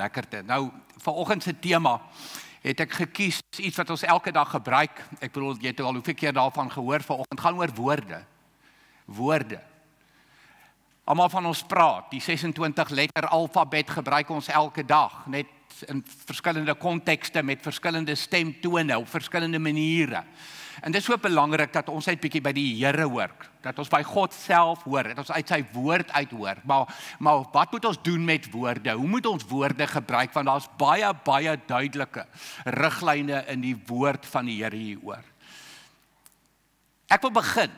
lekkerte. Nou, vanoggend se tema het ek gekies, iets wat ons elke dag gebruik. Ek bedoel, jy het al hoeveel keer daarvan gehoor vanoggend, gaan oor woorde. Woorde. Almal van ons praat, die 26 letter alfabet gebruik ons elke dag, net in verskillende kontekste, met verskillende stemtone, op verskillende maniere. En dit is so belangrik dat ons net bietjie by die Here hoor, dat ons by God self hoor, dat ons uit sy woord uit hoor. Maar wat moet ons doen met woorde? Hoe moet ons woorde gebruik? Want daar's baie duidelike riglyne in die woord van die Here hieroor. Ek wil begin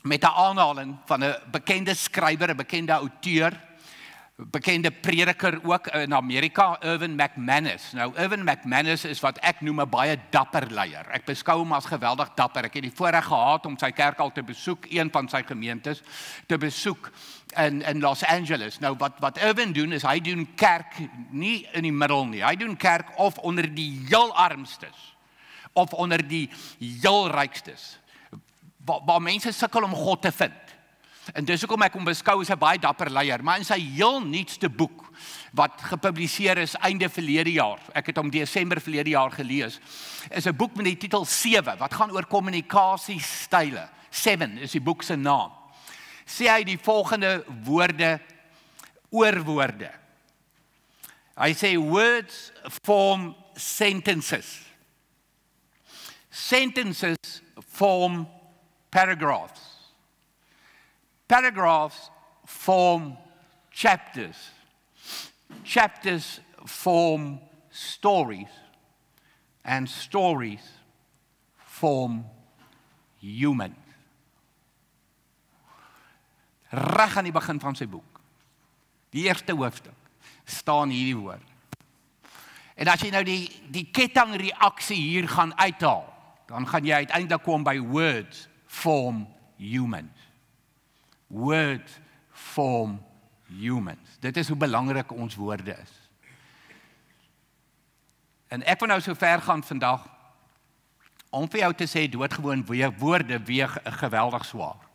met 'n aanhaling van 'n bekende skrywer, 'n bekende outeur, bekende prediker ook in Amerika, Erwin McManus. Nou, Erwin McManus is wat ek noem 'n baie dapper leier. Ek beskou hom as geweldig dapper. Ek het die voorreg gehad om sy kerk al te besoek, een van sy gemeentes te besoek in Los Angeles. Nou, wat Erwin doen, is hy doen kerk nie in die middel nie. Hy doen kerk of onder die heel armstes, of onder die heel rykstes, waar mense sukkel om God te vind. En dis hoekom ek hom beskou as 'n baie dapper leier. Maar in sy heel nuutste boek, wat gepubliseer is einde verlede jaar, ek het hom Desember verlede jaar gelees, is 'n boek met die titel 7, wat gaan oor kommunikasiestyle. 7 is die boek se naam. Sê hy die volgende woorde oor woorde. Hy sê, words form sentences. Sentences form paragraphs. Paragraphs form chapters. Chapters form stories. And stories form humans. Reg aan die begin van sy boek, die eerste hoofstuk, staan hierdie woord. En as jy nou die kettingreaksie hier gaan uithaal, dan gaan jy uiteindelik kom by words form humans. Words form humans. Dit is hoe belangrik ons woorde is. En ek wil nou so ver gaan vandag, om vir jou te sê, doodgewoon woorde weeg geweldig swaar.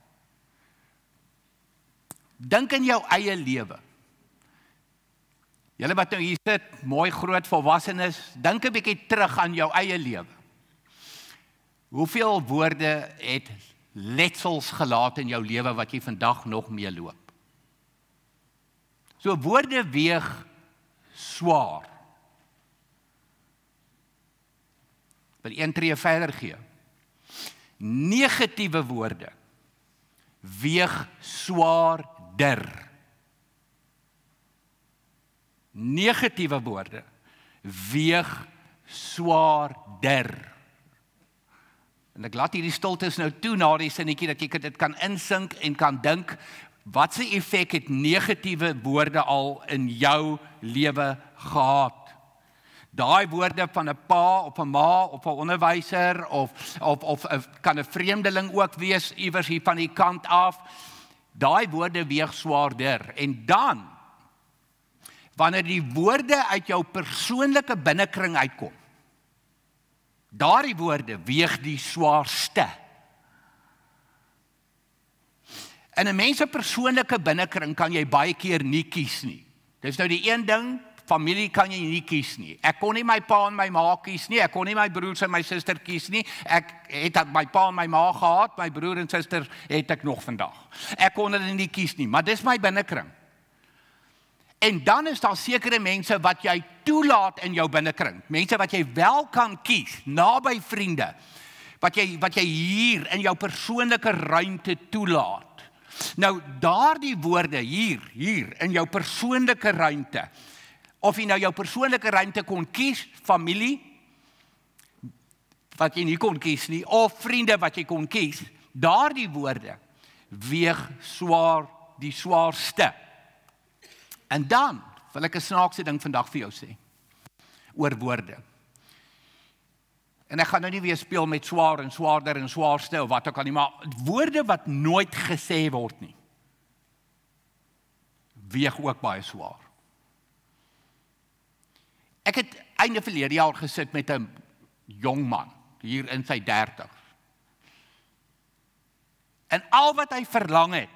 Dink in jou eie lewe. Julle wat nou hier sit, mooi groot volwassenes, dink 'n bietjie terug aan jou eie lewe. Hoeveel woorde het letsels gelaat in jou lewe wat jy vandag nog mee loop? So woorde weeg swaar. Wil een tree verder gee. Negatiewe woorde weeg swaarder. Negatiewe woorde weeg swaarder. En ek laat hierdie stiltes nou toe na die sinnetjie, dat jy dit kan insink en kan dink, wat se effek het negatiewe woorde al in jou lewe gehad? Daai woorde van 'n pa, of 'n ma, of 'n onderwyser, of kan 'n vreemdeling ook wees, iewers hier van die kant af, daai woorde weeg swaarder. En dan, wanneer die woorde uit jou persoonlike binnekring uitkom, daardie woorde weeg die swaarste. In 'n mens se persoonlike binnekring kan jy baie keer nie kies nie. Dis nou die een ding, familie kan jy nie kies nie. Ek kon nie my pa en my ma kies nie, ek kon nie my broers en my suster kies nie. Ek het my pa en my ma gehad, my broer en suster het ek nog vandag. Ek kon hulle nie kies nie, maar dis my binnekring. En dan is daar sekere mense wat jy toelaat in jou binnekring. Mense wat jy wel kan kies, naby vriende, wat jy hier in jou persoonlike ruimte toelaat. Nou, daardie woorde hier in jou persoonlike ruimte, of jy nou jou persoonlike ruimte kon kies, familie, wat jy nie kon kies nie, of vriende wat jy kon kies, daardie woorde weeg swaar, die swaarste. En dan wil ek 'n snaakse ding vandag vir jou sê, oor woorde. En ek gaan nou nie weer speel met swaar en swaarder en swaarste of wat ook al nie, maar woorde wat nooit gesê word nie, weeg ook baie swaar. Ek het einde verlede jaar gesit met 'n jong man, hier in sy 30's. En al wat hy verlang het,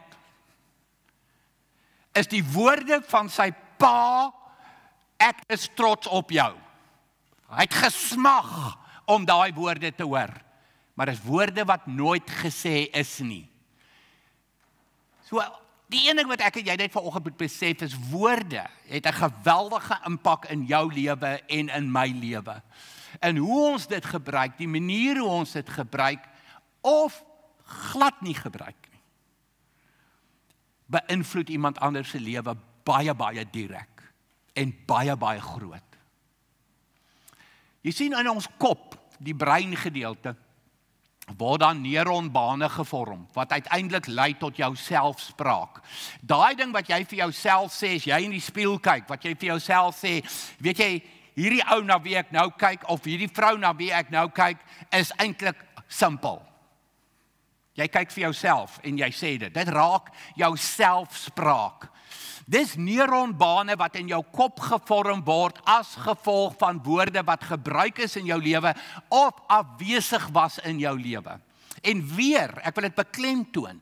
is die woorde van sy pa Ek is trots op jou. Hy het gesmag om daai woorde te hoor. Maar dis woorde wat nooit gesê is nie. So, die enige wat ek en jy net vanoggend moet besef is, woorde het 'n geweldige impak in jou lewe en in my lewe. En hoe ons dit gebruik, die manier hoe ons dit gebruik, of glad nie gebruik nie, beïnvloed iemand anders se lewe baie, baie direk en baie, baie groot. Jy sien in ons kop, die breingedeelte, word dan neuronbane gevorm, wat uiteindelik lei tot jou selfspraak. Daai ding wat jy vir jouself sê, as jy in die spieël kyk, wat jy vir jouself sê, weet jy, hierdie ou na wie ek nou kyk, of hierdie vrou na wie ek nou kyk, is eintlik simpel. Jy kyk vir jouself en jy sê dit raak jou selfspraak. Dis neuronbane wat in jou kop gevorm word as gevolg van woorde wat gebruik is in jou lewe of afwesig was in jou lewe. En weer, ek wil dit beklemtoon,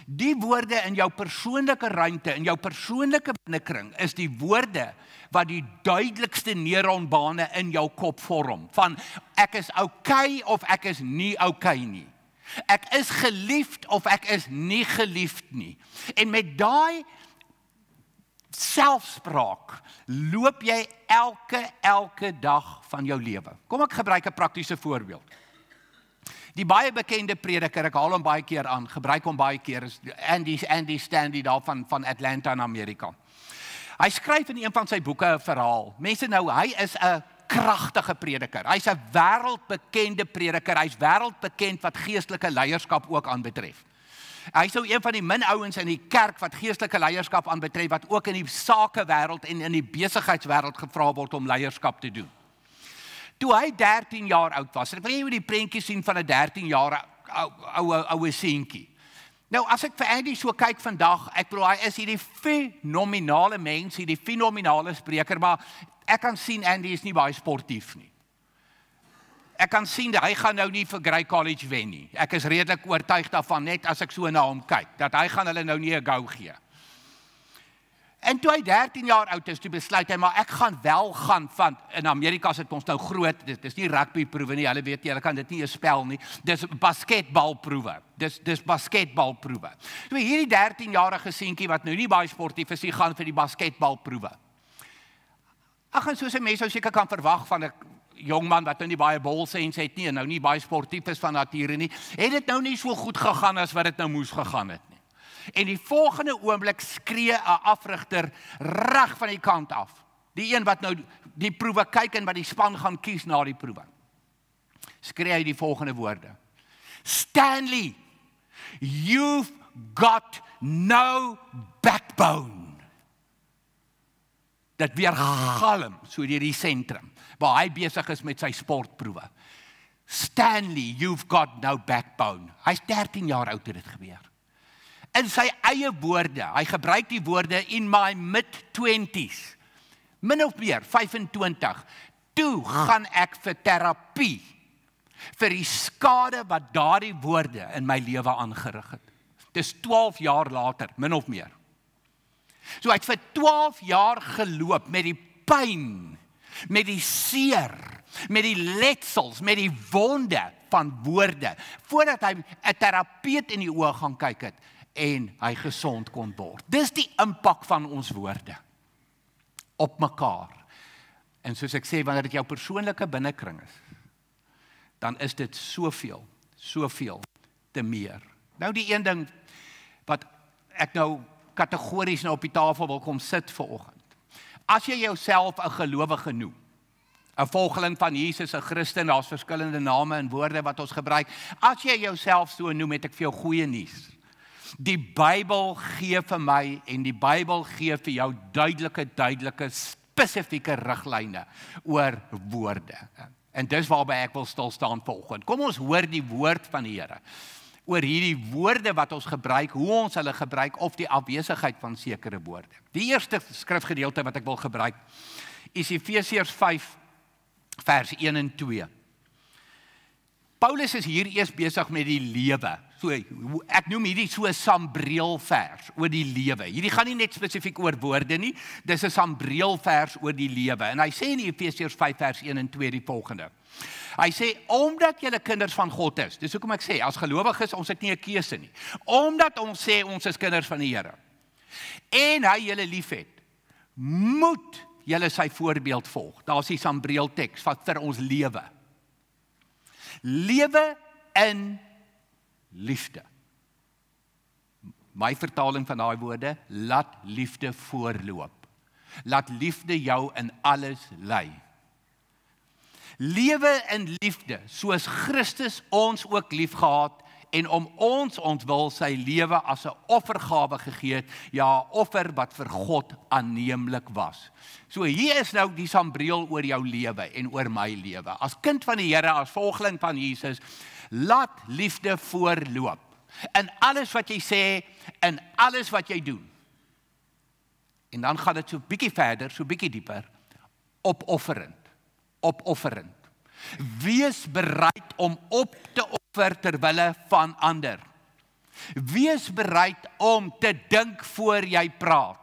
die woorde in jou persoonlike ruimte, in jou persoonlike binnekring, is die woorde wat die duidelikste neuronbane in jou kop vorm, van ek is okay of ek is nie okay nie. Ek is geliefd of ek is nie geliefd nie. En met daai selfspraak loop jy elke dag van jou lewe. Kom ek gebruik 'n praktiese voorbeeld. Die baie bekende prediker, ek haal hom baie keer aan, gebruik hom baie keer, is Andy Stanley daar van Atlanta in Amerika. Hy skryf in een van sy boeke 'n verhaal. Mense nou, hy is 'n kragtige prediker. Hy's 'n wêreldbekende prediker. Hy's wêreldbekend wat geestelike leierskap ook aanbetref. Hy's nou een van die min ouens in die kerk wat geestelike leierskap aanbetref, wat ook in die sakewêreld en in die besigheidswêreld gevra word om leierskap te doen. Toe hy 13 jaar oud was, ek wil jy die prentjie sien van 'n 13 jaar oue seentjie. Nou, as ek vir Andy so kyk vandag, ek bedoel, hy is hierdie fenominale mens, hierdie fenominale spreker, maar ek kan sien Andy is nie baie sportief nie. Ek kan sien dat hy gaan nou nie vir Grey College wen nie. Ek is redelik oortuig daarvan, net as ek so na hom kyk, dat hy gaan hulle nou nie 'n go gee. En toe hy 13 jaar oud is, toe besluit hy, maar ek gaan wel gaan, want in Amerika is dit ons nou groot, dit is nie rugbyproewe nie, hulle weet nie, hulle kan dit nie eens spel nie, dis basketbalproewe, dis basketbalproewe. So hierdie 13-jarige seentjie wat nou nie baie sportief is, gaan vir die basketbalproewe. Ag, en soos 'n mens sou seker kan verwag van 'n jong man wat nou nie baie bolsens het nie, en nou nie baie sportief is van nature nie, het dit nou nie so goed gegaan as wat dit nou moes gegaan het nie. En die volgende oomblik skree 'n afrigter reg van die kant af. Die een wat nou die proewe kyk en wat die span gaan kies na die proewe. Skree hy die volgende woorde. Stanley, you've got no backbone. Dat weer galm so deur die sentrum, waar hy besig is met sy sportproewe. Stanley, you've got no backbone. Hy's 13 jaar oud toe dit gebeur. In sy eie woorde, hy gebruik die woorde in my mid-20s, min of meer, 25, toe gaan ek vir terapie, vir die skade wat daardie woorde in my lewe aangerig het. Dis 12 jaar later, min of meer. So hy het vir 12 jaar geloop met die pyn, met die seer, met die letsels, met die wonde van woorde, voordat hy 'n terapeut in die oë gaan kyk het, en hy gesond kon word. Dis die impak van ons woorde op mekaar. En soos ek sê, wanneer dit jou persoonlike binnekring is, dan is dit soveel te meer. Nou die een ding wat ek nou kategories nou op die tafel wil kom sit vanoggend. As jy jouself 'n gelowige noem, 'n volgeling van Jesus, 'n Christen, daar's verskillende name en woorde wat ons gebruik. As jy jouself so noem, het ek vir jou goeie nuus. Die Bybel gee vir my en die Bybel gee vir jou duidelike, spesifieke riglyne oor woorde. En dis waarby ek wil stil staan vanoggend. Kom ons hoor die woord van die Here oor hierdie woorde wat ons gebruik, hoe ons hulle gebruik of die afwesigheid van sekere woorde. Die eerste skrifgedeelte wat ek wil gebruik is Efesiërs 5 vers 1 en 2. Paulus is hier eers besig met die lewe. So, ek noem hierdie so 'n sambreelvers oor die lewe. Hierdie gaan nie net spesifiek oor woorde nie, dis 'n sambreelvers oor die lewe. En hy sê in Efesiërs 5 vers 1 en 2 die volgende. Hy sê, omdat julle kinders van God is, dis hoekom ek sê, as gelowiges, ons het nie 'n keuse nie. Omdat ons sê, ons is kinders van die Here, en hy julle lief het, moet julle sy voorbeeld volg. Daar is die sambreelteks wat vir ons lewe. Lewe in liefde. My vertaling van daai woorde, laat liefde voorloop. Laat liefde jou in alles lei. Lewe in liefde, soos Christus ons ook lief gehad en om ons ontwil sy lewe as 'n offergawe gegee het, ja, 'n offer wat vir God aanneemlik was. So hier is nou die sambreel oor jou lewe en oor my lewe. As kind van die Here, as volgeling van Jesus, laat liefde voorloop. In alles wat jy sê, in alles wat jy doen. En dan gaan dit so bietjie verder, so bietjie dieper, opofferend. Opofferend. Wees bereid om op te offer ter wille van ander. Wees bereid om te dink voor jy praat.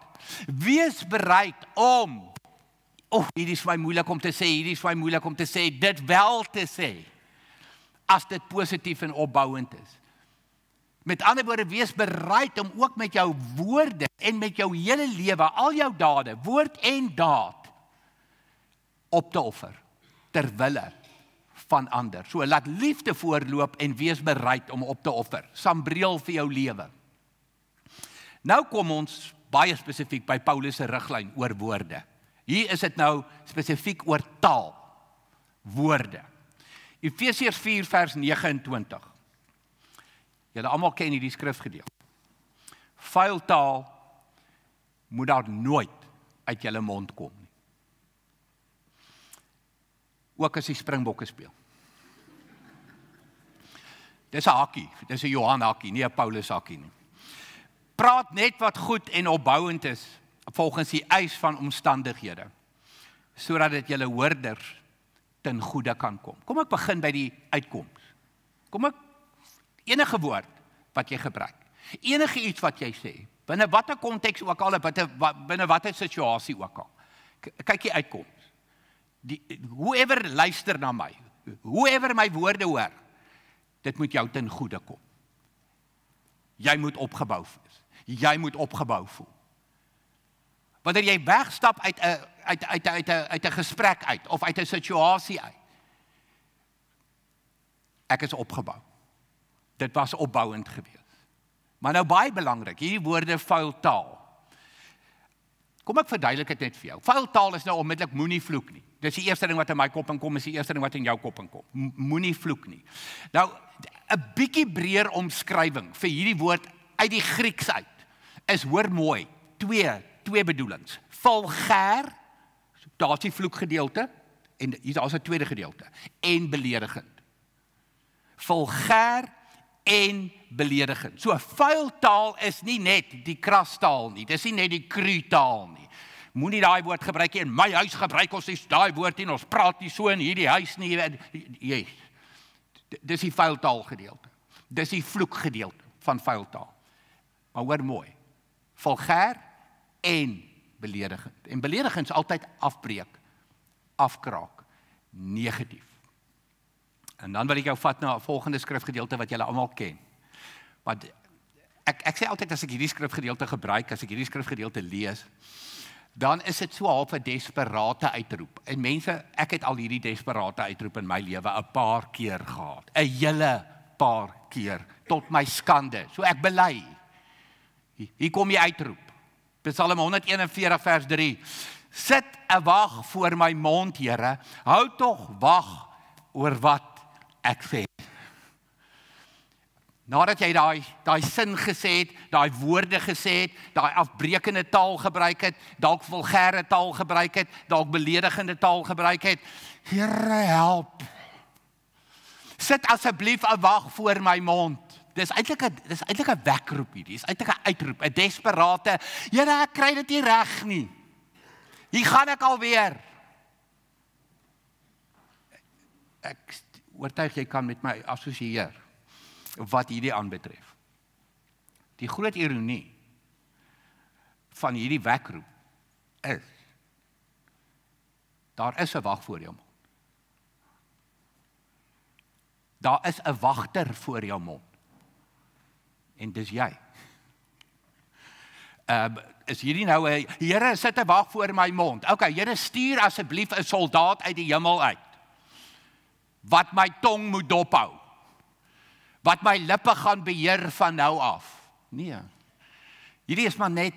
Wees bereid om, hierdie is my moeilik om te sê, hierdie is my moeilik om te sê, dit wel te sê, as dit positief en opbouend is. Met ander woorde, wees bereid om ook met jou woorde en met jou hele lewe, al jou dade, woord en daad, op te offer, ter wille van ander. So laat liefde voorloop en wees bereid om op te offer. Sambreel vir jou lewe. Nou kom ons baie spesifiek by Paulus se riglyn oor woorde. Hier is dit nou spesifiek oor taal, woorde. Efesiërs 4 vers 29. Julle almal ken hierdie skrifgedeelte. Vuil taal moet daar nooit uit julle mond kom nie. Ook as die Springbokke speel. Dis 'n hakkie, dis 'n Johan hakkie, nie 'n Paulus hakkie nie. Praat net wat goed en opbouend is, volgens die eis van omstandighede, sodat dit julle hoorders ten goeie kan kom. Kom ek begin by die uitkoms. Kom ek, enige woord wat jy gebruik, enige iets wat jy sê, binne watter konteks ook al, binne watter situasie ook al, kyk die uitkoms. Whoever luister na my, whoever my woorde hoor, dit moet jou ten goeie kom. Jy moet opgebou wees. Jy moet opgebou voel. Wanneer jy wegstap uit 'n gesprek uit, of uit 'n situasie uit, ek is opgebou. Dit was opbouend geweest. Maar nou baie belangrik, hierdie woorde vuil taal. Kom ek verduidelik dit net vir jou. Vuil taal is nou onmiddellik moenie vloek nie. Dis die eerste ding wat in my kop inkom, is die eerste ding wat in jou kop inkom. Moenie vloek nie. Nou, 'n bietjie breër omskrywing vir hierdie woord uit die Grieks uit, is, hoor mooi, twee bedoelings. Vulgêr, daar is die vloekgedeelte, en hier is 'n tweede gedeelte, en beledigend. Vulgêr en beledigend. So, vuil taal is nie net die krastaal nie, dis nie net die kruutaal nie. Moenie daai woord gebruik nie, in my huis gebruik ons nie daai woord nie, ons praat nie so in hierdie huis nie. Yes. Dis die vuil taal gedeelte. Dis die vloekgedeelte van vuil taal. Maar hoor mooi, vulgêr en beledigend. En beledigend is altyd afbreek, afkraak, negatief. En dan wil ek jou vat na 'n volgende skrifgedeelte wat julle almal ken. Want ek sê altyd as ek hierdie skrifgedeelte gebruik, as ek hierdie skrifgedeelte lees, dan is dit so half 'n desperate uitroep. En mense, ek het al hierdie desperate uitroep in my lewe 'n paar keer gehad. 'n hele paar keer, tot my skande. So ek bely. Hier kom die uitroep. Psalm 141 vers 3. Sit 'n wag voor my mond, Here. Hou tog wag oor wat ek sê. Nadat jy daai sin gesê het, daai woorde gesê het, daai afbreekende taal gebruik het, dalk vulgêre taal gebruik het, dalk beledigende taal gebruik het, Here help. Sit asseblief 'n wag voor my mond. Dis eintlik 'n wekroep hierdie, dis eintlik 'n uitroep, 'n desperate, Here, ek kry dit nie reg nie. Hier gaan ek alweer. oortuig jy kan met my assosieer wat hierdie aanbetref. Die groot ironie van hierdie wekroep is, daar is 'n wag voor jou mond. Daar is 'n wagter voor jou mond. En dis jy. Is hierdie nou 'n Here sit 'n wag voor my mond. Okay, Here stuur asseblief 'n soldaat uit die hemel uit. Wat my tong moet dophou. Wat my lippe gaan beheer van nou af. Nee. Hierdie is maar net,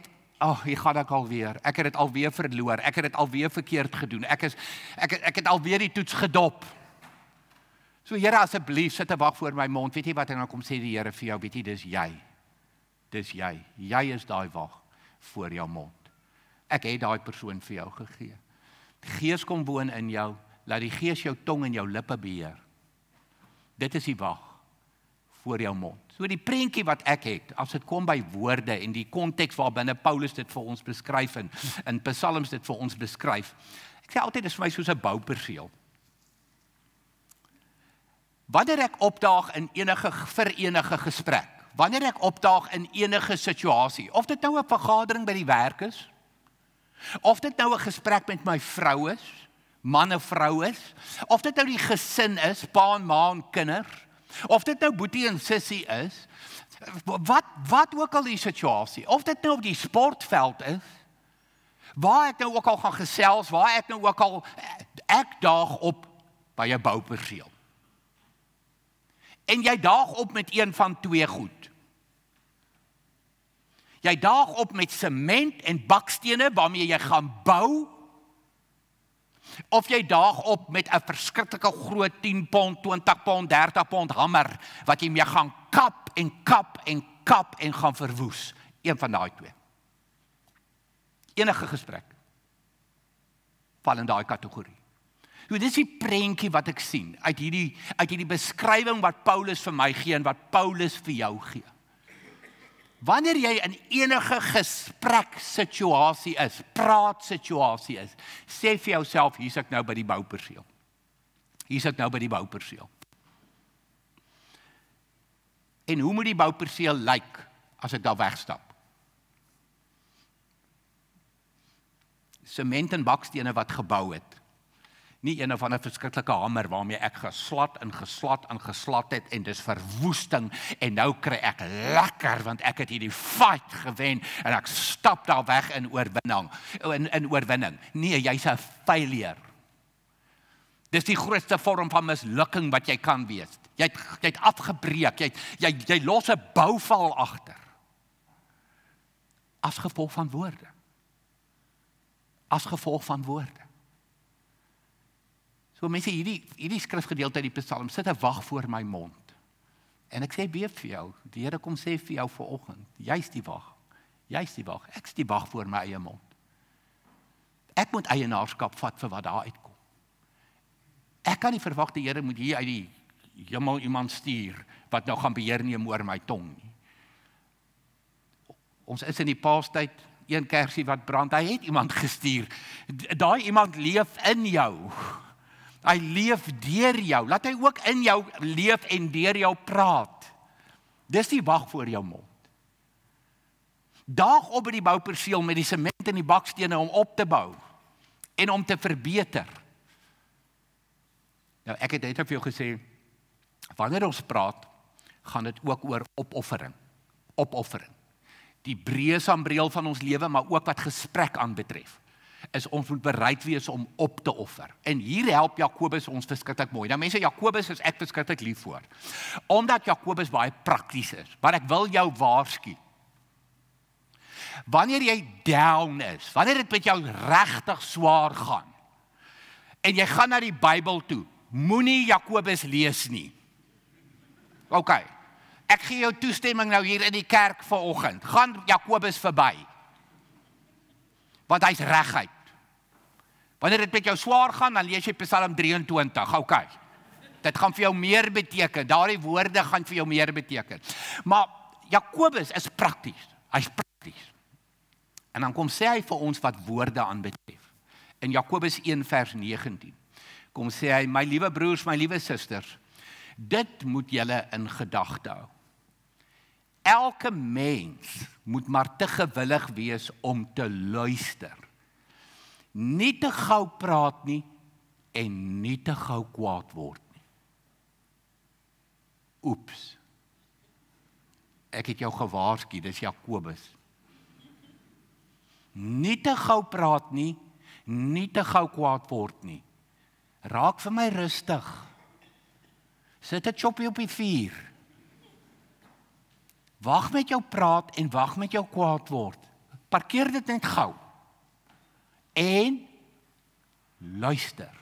hier gaan ek alweer. Ek het dit alweer verloor. Ek het dit alweer verkeerd gedoen. Ek het alweer die toets gedop. So Here, asseblief sit 'n wag voor my mond. Weet jy wat, en dan kom sê die Here vir jou, weet jy, dis jy. Dis jy. Jy is daai wag voor jou mond. Ek het daai persoon vir jou gegee. Die Gees kom woon in jou, laat die Gees jou tong en jou lippe beheer. Dit is die wag voor jou mond. So die prentjie wat ek het, as dit kom by woorde en die konteks waarbinne Paulus dit vir ons beskryf en in Psalms dit vir ons beskryf. Ek sê altyd, dis vir my soos 'n bouperseel. Wanneer ek opdaag in enige gesprek, wanneer ek opdaag in enige situasie, of dit nou 'n vergadering by die werk is, of dit nou 'n gesprek met my vrou is, man en vrou is, of dit nou die gesin is, pa en ma en kinders, of dit nou boetie en sussie is, wat ook al die situasie, of dit nou op die sportveld is, waar ek nou ook al gaan gesels, waar ek nou ook al, ek daag op by 'n bouperseel. En jy daag op met een van twee goed. Jy daag op met sement en bakstene waarmee jy gaan bou, of jy daag op met 'n verskriklike groot 10 pond, 20 pond, 30 pond hamer, wat jy mee gaan kap en gaan verwoes. Een van daai twee. Enige gesprek val in daai kategorie. So, dis die prentjie wat ek sien, uit hierdie beskrywing wat Paulus vir my gee, en wat Paulus vir jou gee. Wanneer jy in enige gespreksituasie is, praatsituasie is, sê vir jouself, hier's ek nou by die bouperseel. Hier's ek nou by die bouperseel. En hoe moet die bouperseel lyk, as ek daar wegstap? Sement en bakstene wat gebou het. Nie een of ander verskriklike hamer waarmee ek geslat het en dis verwoesting en nou kry ek lekker want ek het hierdie fight gewen en ek stap daar weg in oorwinning. Nee, jy's 'n failure. Dis die grootste vorm van mislukking wat jy kan wees. Jy het afgebreek, jy los 'n bouval agter. As gevolg van woorde. As gevolg van woorde. So mense, hierdie skrifgedeelte uit die Psalm sit 'n wag voor my mond. En ek sê weer vir jou, die Here kom sê vir jou vanoggend, jy's die wag. Jy's die wag. Ek's die wag voor my eie mond. Ek moet eienaarskap vat vir wat daar uitkom. Ek kan nie verwag die Here moet hier uit die hemel iemand stuur wat nou gaan beheer neem oor my tong nie. Ons is in die Paastyd, een kersie wat brand, hy het iemand gestuur. Daai iemand leef in jou. Hy leef deur jou. Laat hy ook in jou leef en deur jou praat. Dis die wag voor jou mond. Daag op by die bouperseel met die sement en die bakstene om op te bou en om te verbeter. Nou, ek het net vir jou gesê, wanneer ons praat, gaan dit ook oor opoffering. Opoffering. Die breë sambreel van ons lewe, maar ook wat gesprek aanbetref, is ons moet bereid wees om op te offer. En hier help Jakobus ons verskriklik mooi. Nou mense, Jakobus is ek verskriklik lief voor. Omdat Jakobus baie prakties is, maar ek wil jou waarsku. Wanneer jy down is, wanneer dit met jou regtig swaar gaan, en jy gaan na die Bybel toe, moenie Jakobus lees nie. OK, ek gee jou toestemming nou hier in die kerk vanoggend. Gaan Jakobus verby. Want hy's reguit. Wanneer dit met jou swaar gaan, dan lees jy Psalm 23. OK. Dit gaan vir jou meer beteken. Daardie woorde gaan vir jou meer beteken. Maar Jakobus is prakties. Hy's prakties. En dan kom sê hy vir ons wat woorde aanbetref. In Jakobus 1 vers 19. Kom sê hy, my liewe broers, my liewe susters, Dit moet julle in gedagte hou. Elke mens moet maar te gewillig wees om te luister. Nie te gou praat nie en nie te gou kwaad word nie. Oeps. Ek het jou gewaarsku, dis Jakobus. Nie te gou praat nie, nie te gou kwaad word nie. Raak vir my rustig. Sit 'n choppie op die vuur. Wag met jou praat en wag met jou kwaad word. Parkeer dit net gou. En luister.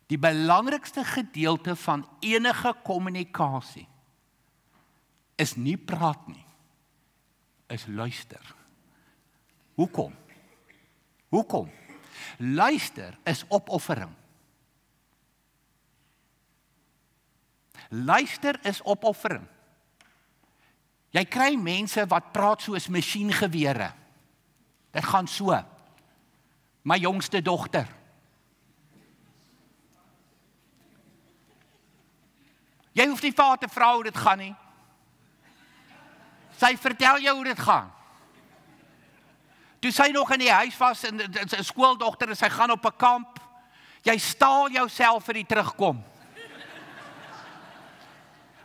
Die belangrikste gedeelte van enige kommunikasie is nie praat nie, is luister. Hoekom? Hoekom? Luister is opoffering. Luister is opoffering. Jy kry mense wat praat soos masjiengewere. Dit gaan so. My jongste dogter. Jy hoef nie vir haar te vra hoe dit gaan nie. Sy vertel jou hoe dit gaan. Toe sy nog in die huis was, en 'n skooldogter, en sy gaan op 'n kamp, jy staal jouself vir die terugkom.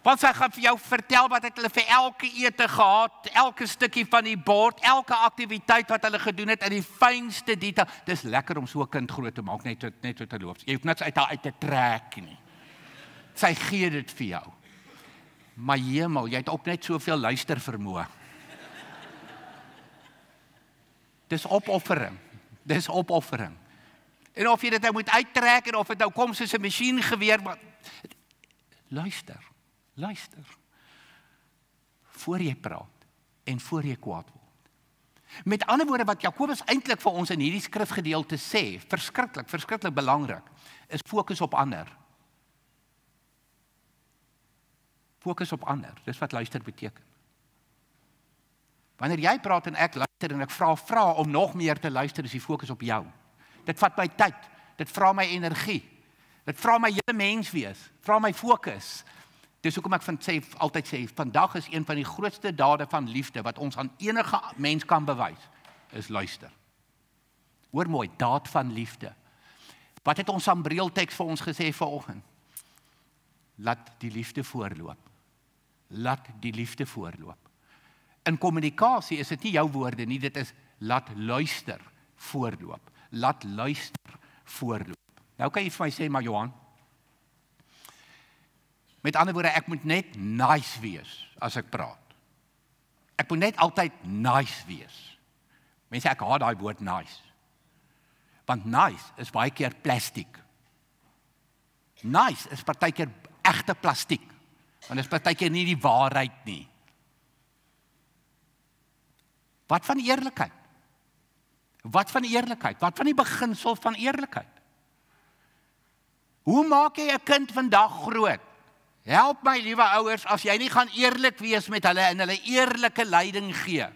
Want sy gaan vir jou vertel wat het hulle vir elke ete gehad, elke stukkie van die bord, elke aktiwiteit wat hulle gedoen het in die fynste detail. Dis lekker om so 'n kind groot te maak, net so te loop. Jy hoef niks uit haar uit te trek nie. Sy gee dit vir jou. Maar hemel, jy het ook net soveel luistervermoë. Dis opoffering. Dis opoffering. En of jy dit nou moet uittrek en of dit nou kom soos 'n masjiengeweer, maar luister. Luister. Voor jy praat en voor jy kwaad word. Met ander woorde wat Jakobus eintlik vir ons in hierdie skrifgedeelte sê, verskriklik belangrik, is fokus op ander. Fokus op ander, dis wat luister beteken. Wanneer jy praat en ek luister en ek vra om nog meer te luister, is die fokus op jou. Dit vat my tyd, dit vra my energie, dit vra my hele mens wees, vra my fokus. Dis hoekom ek altyd sê, vandag is een van die grootste dade van liefde wat ons aan enige mens kan bewys, is luister. Hoor mooi, daad van liefde. Wat het ons Sambrielteks vir ons gesê vanoggend? Laat die liefde voorloop. Laat die liefde voorloop. In kommunikasie is dit nie jou woorde nie, dit is laat luister voorloop. Laat luister voorloop. Nou kan jy vir my sê, maar Johan, met ander woorde, ek moet net nice wees as ek praat. Ek moet net altyd nice wees. Mense, ek haat daai woord nice. Want nice is baie keer plastiek. Nice is partykeer egte plastiek. Want dit is partykeer nie die waarheid nie. Wat van eerlikheid? Wat van eerlikheid? Wat van die beginsel van eerlikheid? Hoe maak jy 'n kind vandag groot? Help my, liewe ouers, as jy nie gaan eerlik wees met hulle en hulle eerlike leiding gee.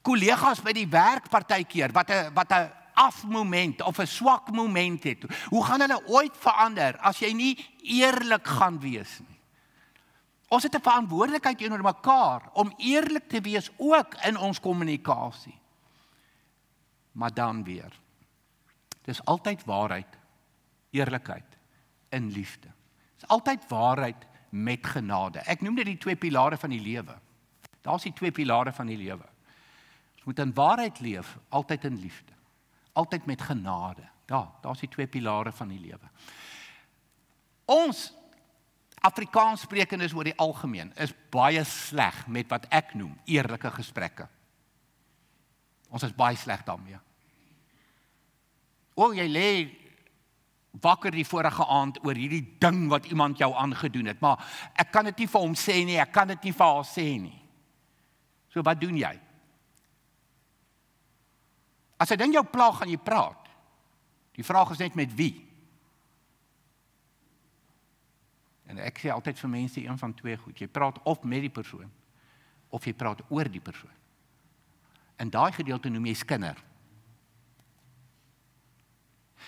Kollegas by die werk partykeer wat 'n afmoment of 'n swak moment het. Hoe gaan hulle ooit verander as jy nie eerlik gaan wees nie? Ons het 'n verantwoordelikheid teenoor mekaar om eerlik te wees ook in ons kommunikasie. Maar dan weer, dis altyd waarheid, eerlikheid in liefde. Dis altyd waarheid met genade. Ek noem dit die 2 pilare van die lewe. Daar's die 2 pilare van die lewe. Ons moet in waarheid leef, altyd in liefde. Altyd met genade. Daar's die 2 pilare van die lewe. Ons Afrikaans sprekendes oor die algemeen is baie sleg met wat ek noem eerlike gesprekke. Ons is baie sleg daarmee. Jy lê wakker die vorige aand oor hierdie ding wat iemand jou aangedoen het, maar ek kan dit nie vir hom sê nie, ek kan dit nie vir haar sê nie. So wat doen jy? As 'n ding jou pla, gaan jy praat. Die vraag is net met wie? En ek sê altyd vir mense een van 2 goed. Jy praat of met die persoon, of jy praat oor die persoon. En daai gedeelte noem jy skinder.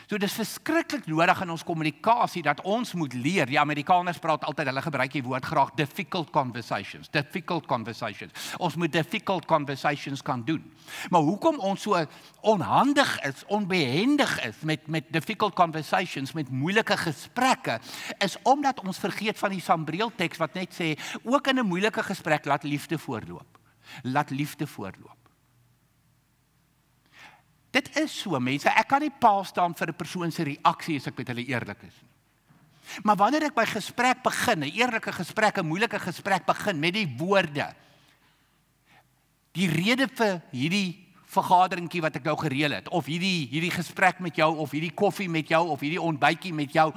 So dis verskriklik nodig in ons kommunikasie dat ons moet leer. Die Amerikaners praat altyd, hulle gebruik die woord graag difficult conversations. Difficult conversations. Ons moet difficult conversations kan doen. Maar hoekom ons so onhandig is, onbehendig is met difficult conversations, met moeilike gesprekke, is omdat ons vergeet van die Sambreel teks wat net sê, ook in 'n moeilike gesprek laat liefde voorloop. Laat liefde voorloop. Dit is so, mense, ek kan nie paal staan vir 'n persoon se reaksie as ek met hulle eerlik is. Maar wanneer ek by gesprek begin, 'n eerlike gesprek, 'n moeilike gesprek begin met die woorde, die rede vir hierdie vergaderingkie wat ek nou gereël het, of hierdie gesprek met jou, of hierdie koffie met jou, of hierdie ontbytjie met jou,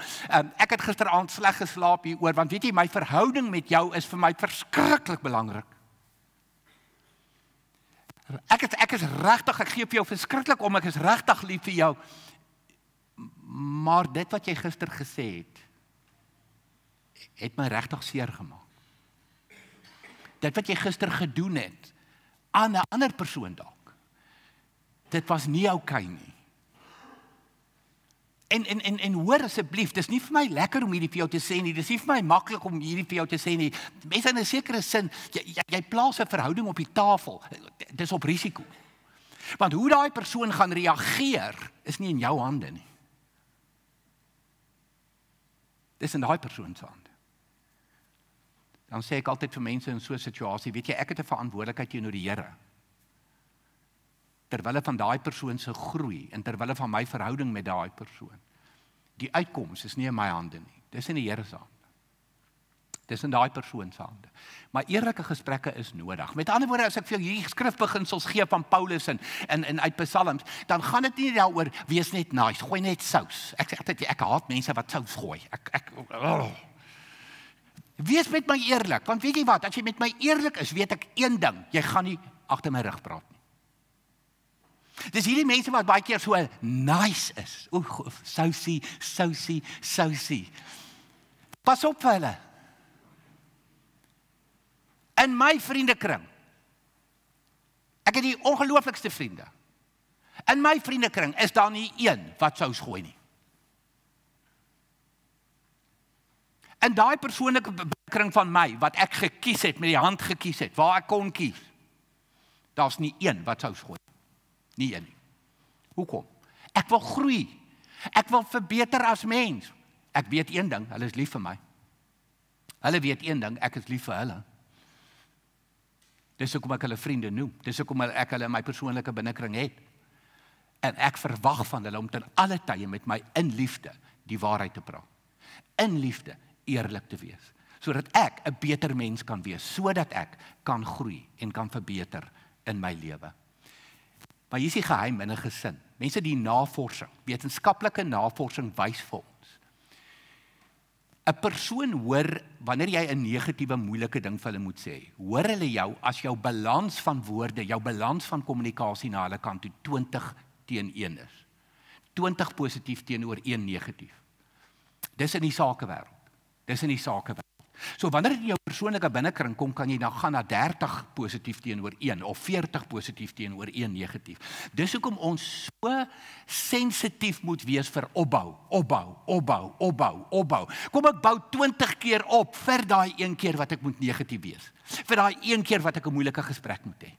ek het gisteraand sleg geslaap hieroor, want weet jy, my verhouding met jou is vir my verskriklik belangrik. Ek is regtig, ek gee vir jou verskriklik om, ek is regtig lief vir jou. Maar dit wat jy gister gesê het my regtig seer gemaak. Dit wat jy gister gedoen het aan 'n ander persoon dalk. Dit was nie oukei nie. En hoor asseblief, dis nie vir my lekker om hierdie vir jou te sê nie, dis nie vir my maklik om hierdie vir jou te sê nie. Mense in 'n sekere sin, jy plaas 'n verhouding op die tafel, dis op risiko. Want hoe daai persoon gaan reageer, is nie in jou hande nie. Dis in daai persoon se hande. Dan sê ek altyd vir mense in so 'n situasie, weet jy, ek het 'n verantwoordelikheid teenoor die Here. Terwille van daai persoon se groei en terwille van my verhouding met daai persoon. Die uitkoms is nie in my hande nie. Dis in die Here se hande. Dis in daai persoon se hande. Maar eerlike gesprekke is nodig. Met ander woorde, as ek vir jou hierdie skrifbeginsels gee van Paulus en uit Psalms, dan gaan dit nie daaroor wees net nice, gooi net sous. Ek haat mense wat sous gooi. Wees met my eerlik, want weet jy wat, as jy met my eerlik is, weet ek een ding, jy gaan nie agter my rug praat nie. Dis hierdie mense wat baie keer so nice is. Sousie. Pas op vir hulle. In my vriendekring, ek het die ongelooflikste vriende. In my vriendekring is daar nie een wat sous gooi nie. In daai persoonlike kring van my, wat ek gekies het, met die hand gekies het, waar ek kon kies, daar's nie een wat sous gooi. Nie een nie. Hoekom? Ek wil groei. Ek wil verbeter as mens. Ek weet een ding, hulle is lief vir my. Hulle weet een ding, ek is lief vir hulle. Dis hoekom ek hulle vriende noem. Dis hoekom ek hulle in my persoonlike binnekring het. En ek verwag van hulle om ten alle tye met my in liefde die waarheid te praat. In liefde eerlik te wees. Sodat ek 'n beter mens kan wees. Sodat ek kan groei en kan verbeter in my lewe. Maar hier is die geheim in 'n gesin. Mense, die navorsing, wetenskaplike navorsing wys vir ons. 'n Persoon hoor, wanneer jy 'n negatiewe, moeilike ding vir hulle moet sê, hoor hulle jou as jou balans van woorde, jou balans van kommunikasie na hulle kant toe 20-1 is. 20 positief teenoor 1 negatief. Dis in die sakewêreld. So wanneer dit in jou persoonlike binnekring kom, kan jy dan gaan na 30 positief teenoor 1 of 40 positief teenoor 1 negatief. Dis hoekom ons so sensitief moet wees vir opbou. Kom ek bou 20 keer op vir daai een keer wat ek moet negatief wees. Vir daai een keer wat ek 'n moeilike gesprek moet hê.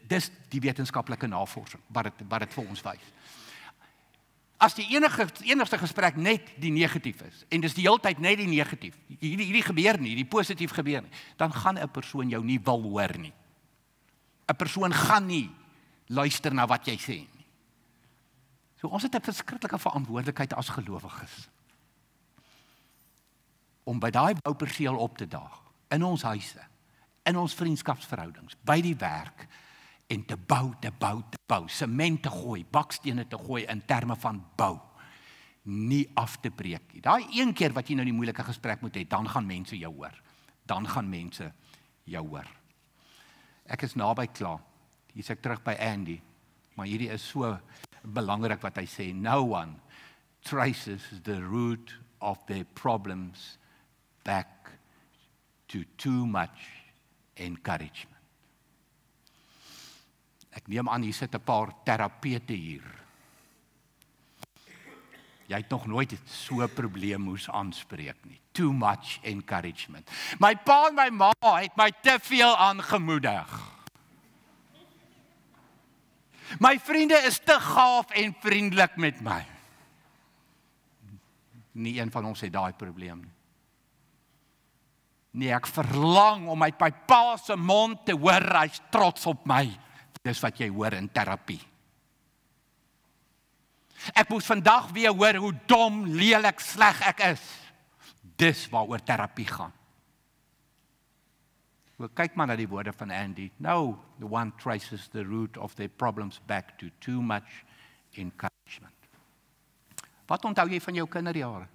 Dis die wetenskaplike navorsing wat dit vir ons wys. As die enigste gesprek net die negatief is, en dis die hele tyd net die negatief, hierdie gebeur nie, die positief gebeur nie, dan gaan 'n persoon jou nie wil hoor nie. 'n Persoon gaan nie luister na wat jy sê nie. So ons het 'n verskriklike verantwoordelikheid as gelowiges om by daai bouperseel op te daag, in ons huise, in ons vriendskapsverhoudings, by die werk, en te bou, sement te gooi, bakstene te gooi in terme van bou, nie af te breek nie. Daai een keer wat jy nou die moeilike gesprek moet hê, dan gaan mense jou hoor. Ek is naby klaar. Hier is ek terug by Andy, maar hierdie is so belangrik wat hy sê, no one traces the root of their problems back to too much encouragement. Ek neem aan, hier sit 'n paar terapeute hier. Jy het nog nooit so 'n probleem moes aanspreek nie. Too much encouragement. My pa en my ma het my te veel aangemoedig. My vriende is te gaaf en vriendelik met my. Nie een van ons het daai probleem nie. Nee, ek verlang om uit my pa se mond te hoor, hy's trots op my. Dis wat jy hoor in terapie. Ek moes vandag weer hoor hoe dom, lelik, sleg ek is. Dis waaroor terapie gaan. Kyk maar na die woorde van Andy. No, the one traces the root of their problems back to too much encouragement. Wat onthou jy van jou kinderjare?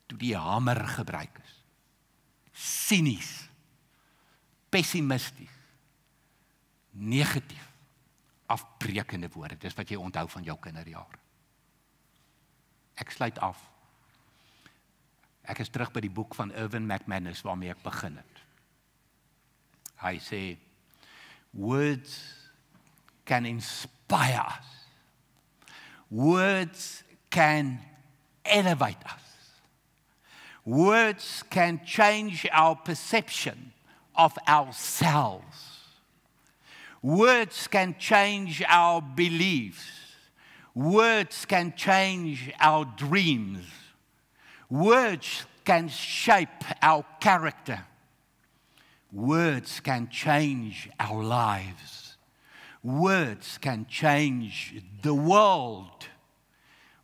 Toe die hamer gebruik is. Sinies, pessimisties, negatief, afbreekende woorde. Dis wat jy onthou van jou kinderjare. Ek sluit af. Ek is terug by die boek van Erwin McManus waarmee ek begin het. Hy sê, words can inspire us. Words can elevate us. Words can change our perception of ourselves. Words can change our beliefs. Words can change our dreams. Words can shape our character. Words can change our lives. Words can change the world.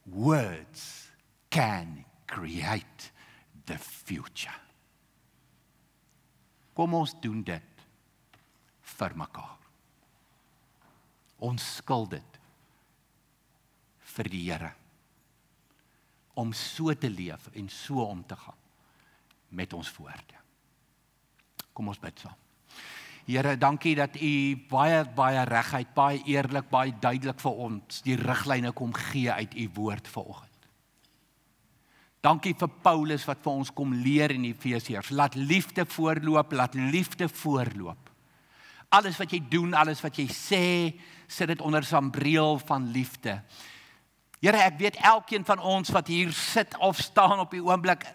Words can create the future. Kom ons doen dit vir mekaar. Ons skuld dit vir die Here. Om so te leef en so om te gaan met ons woorde. Kom ons bid saam. Here, dankie dat U baie regheid, baie eerlik, baie duidelik vir ons die riglyne kom gee uit U woord vanoggend. Dankie vir Paulus wat vir ons kom leer in Efesiërs. Laat liefde voorloop, laat liefde voorloop. Alles wat jy doen, alles wat jy sê, sit dit onder 'n sambreel van liefde. Here, ek weet elkeen van ons wat hier sit of staan op die oomblik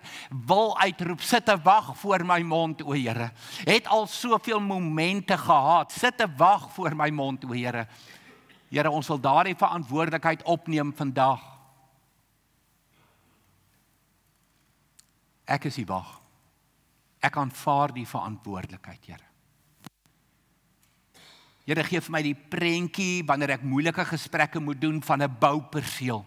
wil uitroep, sit te wag voor my mond, o Here. Het al soveel momente gehad, sit te wag voor my mond, o Here. Here, ons wil daardie verantwoordelikheid opneem vandag. Ek is die wag. Ek aanvaar die verantwoordelikheid, Here. Here, gee vir my die prentjie wanneer ek moeilike gesprekke moet doen van 'n bouperseel.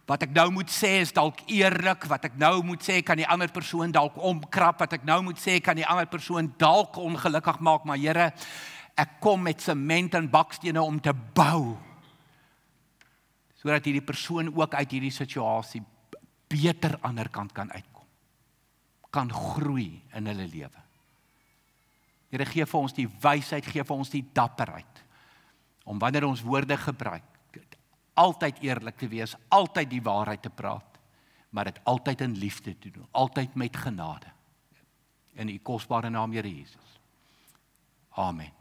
Wat ek nou moet sê is dalk eerlik, wat ek nou moet sê kan die ander persoon dalk omkrap, wat ek nou moet sê kan die ander persoon dalk ongelukkig maak, maar Here, ek kom met sement en bakstene om te bou, sodat hierdie persoon ook uit hierdie situasie beter aan die ander kant kan uitkom, kan groei in hulle lewe. Here, gee vir ons die wysheid, gee vir ons die dapperheid, om wanneer ons woorde gebruik, altyd eerlik te wees, altyd die waarheid te praat, maar dit altyd in liefde te doen, altyd met genade. In U kosbare naam, Here Jesus. Amen.